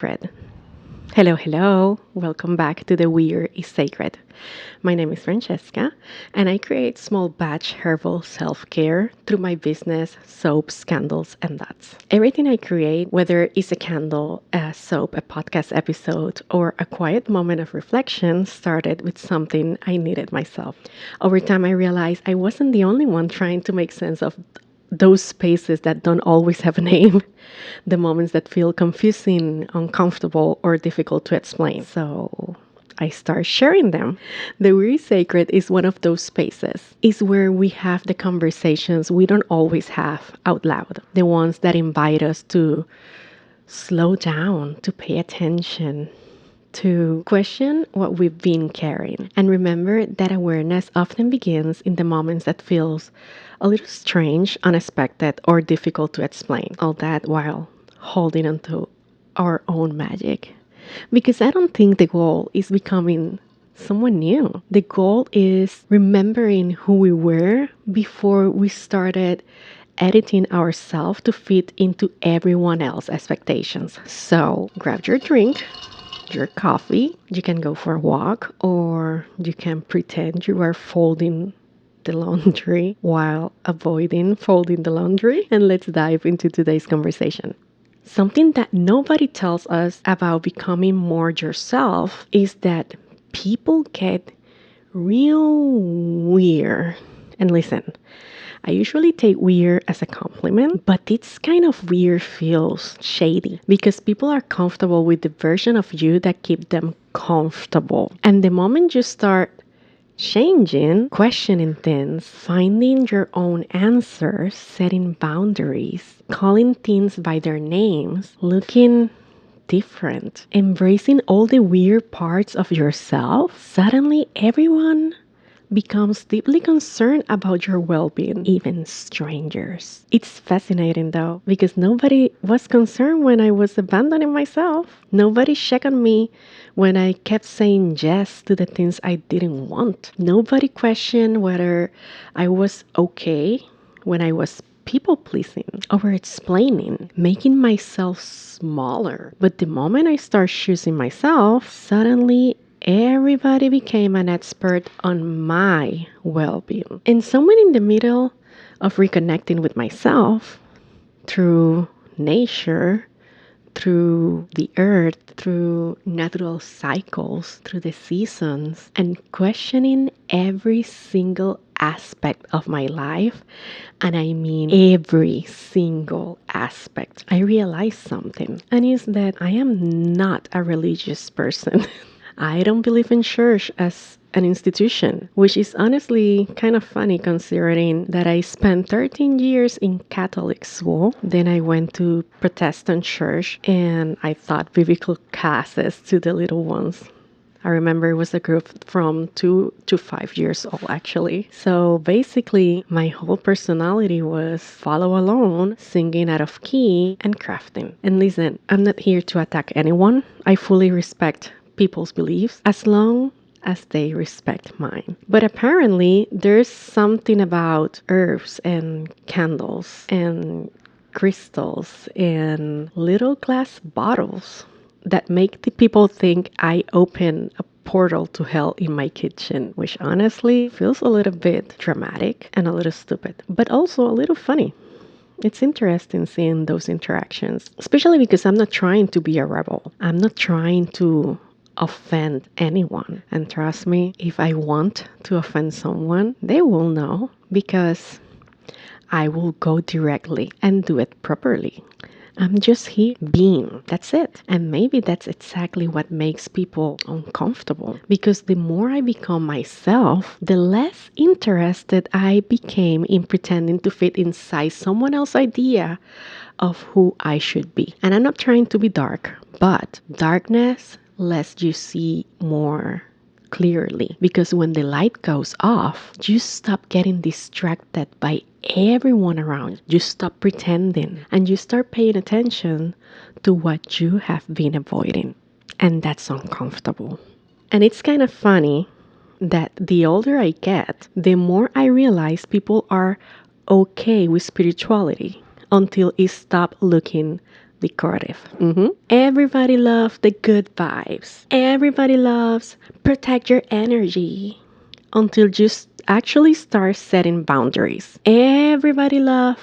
Sacred. Hello, hello. Welcome back to The Weird is Sacred. My name is Francheska, and I create small batch herbal self care through my business, soaps, candles, and dots. Everything I create, whether it's a candle, a soap, a podcast episode, or a quiet moment of reflection, started with something I needed myself. Over time, I realized I wasn't the only one trying to make sense of those spaces that don't always have a name, the moments that feel confusing, uncomfortable, or difficult to explain. So I start sharing them. The Weary Sacred is one of those spaces. It's where we have the conversations we don't always have out loud, the ones that invite us to slow down, to pay attention, to question what we've been carrying. And remember that awareness often begins in the moments that feels a little strange, unexpected, or difficult to explain. All that while holding onto our own magic. Because I don't think the goal is becoming someone new. The goal is remembering who we were before we started editing ourselves to fit into everyone else's expectations. So grab your drink, your coffee. You can go for a walk, or you can pretend you are folding the laundry while avoiding folding the laundry. And let's dive into today's conversation. Something that nobody tells us about becoming more yourself is that people get real weird. And listen, I usually take weird as a compliment, but this kind of weird feels shady because people are comfortable with the version of you that keep them comfortable. And the moment you start changing, questioning things, finding your own answers, setting boundaries, calling things by their names, looking different, embracing all the weird parts of yourself, suddenly everyone becomes deeply concerned about your well being, even strangers. It's fascinating though, because nobody was concerned when I was abandoning myself. Nobody checked on me when I kept saying yes to the things I didn't want. Nobody questioned whether I was okay when I was people pleasing, over explaining, making myself smaller. But the moment I start choosing myself, suddenly everybody became an expert on my well being. And somewhere in the middle of reconnecting with myself through nature, through the earth, through natural cycles, through the seasons, and questioning every single aspect of my life, and I mean every single aspect, I realized something, and is that I am not a religious person. I don't believe in church as an institution, which is honestly kind of funny considering that I spent 13 years in Catholic school. Then I went to Protestant church and I taught biblical classes to the little ones. I remember it was a group from 2 to 5 years old, actually. So basically, my whole personality was follow along, singing out of key, and crafting. And listen, I'm not here to attack anyone. I fully respect people's beliefs as long as they respect mine. But apparently, there's something about herbs and candles and crystals and little glass bottles that make the people think I open a portal to hell in my kitchen, which honestly feels a little bit dramatic and a little stupid, but also a little funny. It's interesting seeing those interactions, especially because I'm not trying to be a rebel. I'm not trying to offend anyone. And trust me, if I want to offend someone, they will know because I will go directly and do it properly. I'm just here being. That's it. And maybe that's exactly what makes people uncomfortable. Because the more I become myself, the less interested I became in pretending to fit inside someone else's idea of who I should be. And I'm not trying to be dark, but darkness lets you see more clearly, because when the light goes off, you stop getting distracted by everyone around. You stop pretending and you start paying attention to what you have been avoiding. And that's uncomfortable. And it's kind of funny that the older I get, the more I realize people are okay with spirituality until it stops looking decorative. Everybody loves the good vibes. Everybody loves protect your energy until you actually start setting boundaries. Everybody loves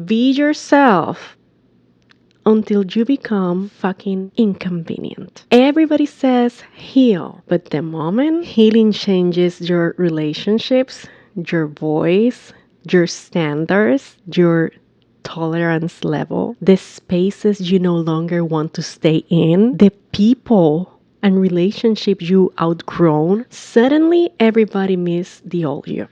be yourself until you become fucking inconvenient. Everybody says heal, but the moment healing changes your relationships, your voice, your standards, your tolerance level, the spaces you no longer want to stay in, the people and relationships you outgrown, suddenly everybody miss the old you.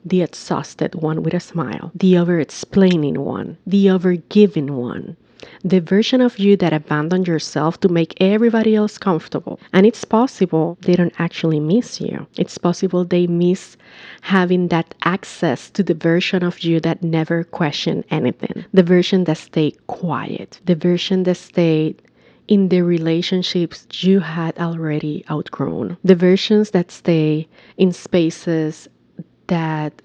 The exhausted one with a smile, the over explaining one, the over giving one, the version of you that abandoned yourself to make everybody else comfortable. And it's possible they don't actually miss you. It's possible they miss having that access to the version of you that never questioned anything, the version that stayed quiet, the version that stayed in the relationships you had already outgrown, the versions that stay in spaces that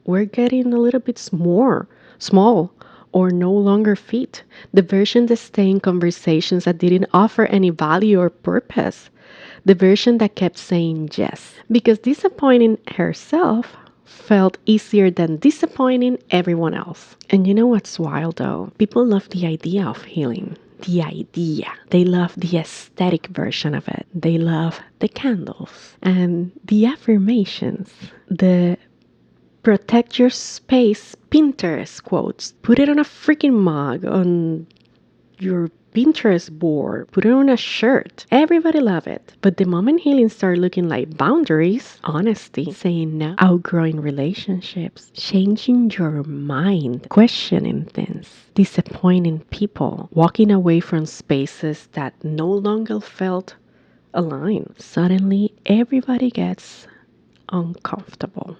were getting a little bit small or no longer fit. The version that stayed in conversations that didn't offer any value or purpose. The version that kept saying yes. Because disappointing herself felt easier than disappointing everyone else. And you know what's wild though? People love the idea of healing. The idea. They love the aesthetic version of it. They love the candles and the affirmations, the protect your space Pinterest quotes. Put it on a freaking mug, on your Pinterest board. Put it on a shirt. Everybody love it. But the moment healing started looking like boundaries, honesty, saying no, outgrowing relationships, changing your mind, questioning things, disappointing people, walking away from spaces that no longer felt aligned, suddenly everybody gets uncomfortable.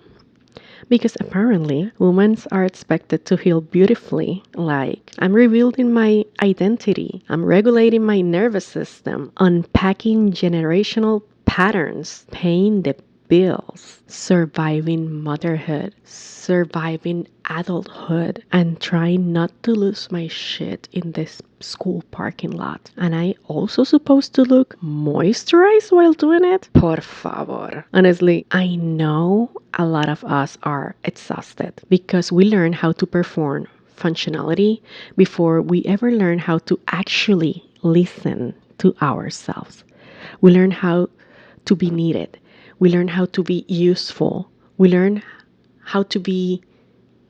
Because apparently, women are expected to heal beautifully. Like, I'm rebuilding my identity, I'm regulating my nervous system, unpacking generational patterns, paying the bills, surviving motherhood, surviving adulthood, and trying not to lose my shit in this school parking lot. And I also supposed to look moisturized while doing it? Por favor. Honestly, I know a lot of us are exhausted because we learn how to perform functionality before we ever learn how to actually listen to ourselves. We learn how to be needed. We learn how to be useful. We learn how to be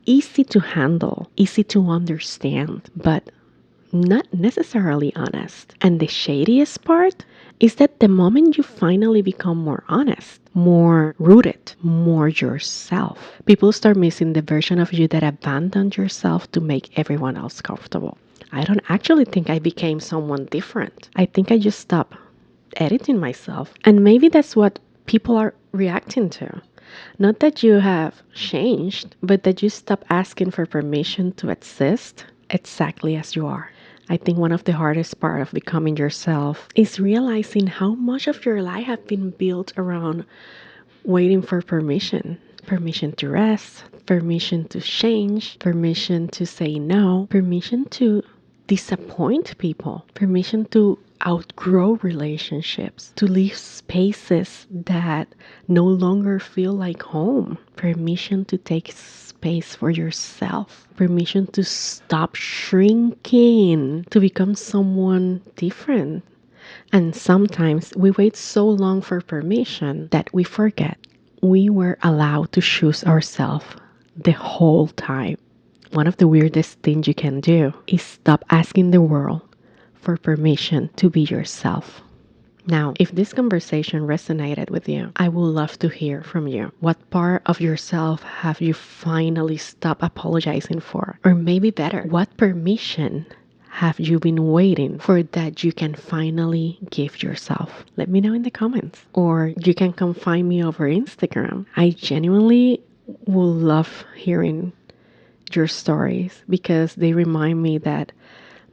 easy to handle, easy to understand, but not necessarily honest. And the shadiest part is that the moment you finally become more honest, more rooted, more yourself, people start missing the version of you that abandoned yourself to make everyone else comfortable. I don't actually think I became someone different. I think I just stopped editing myself. And maybe that's what people are reacting to. Not that you have changed, but that you stop asking for permission to exist exactly as you are. I think one of the hardest part of becoming yourself is realizing how much of your life has been built around waiting for permission. Permission to rest, permission to change, permission to say no, permission to disappoint people, permission to outgrow relationships, to leave spaces that no longer feel like home, permission to take space for yourself, permission to stop shrinking, to become someone different. And sometimes we wait so long for permission that we forget we were allowed to choose ourselves the whole time. One of the weirdest things you can do is stop asking the world for permission to be yourself. Now, if this conversation resonated with you, I would love to hear from you. What part of yourself have you finally stopped apologizing for? Or maybe better, what permission have you been waiting for that you can finally give yourself? Let me know in the comments. Or you can come find me over Instagram. I genuinely will love hearing your stories because they remind me that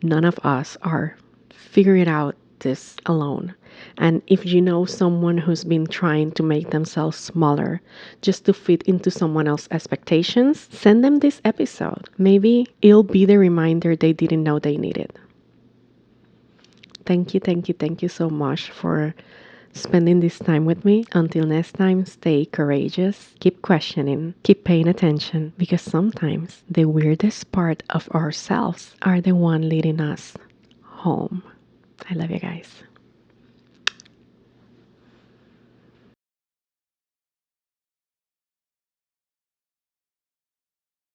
none of us are figuring out this alone. And if you know someone who's been trying to make themselves smaller just to fit into someone else's expectations, send them this episode. Maybe it'll be the reminder they didn't know they needed. Thank you so much for spending this time with me. Until next time, stay courageous, keep questioning, keep paying attention, because sometimes the weirdest part of ourselves are the one leading us home. I love you guys.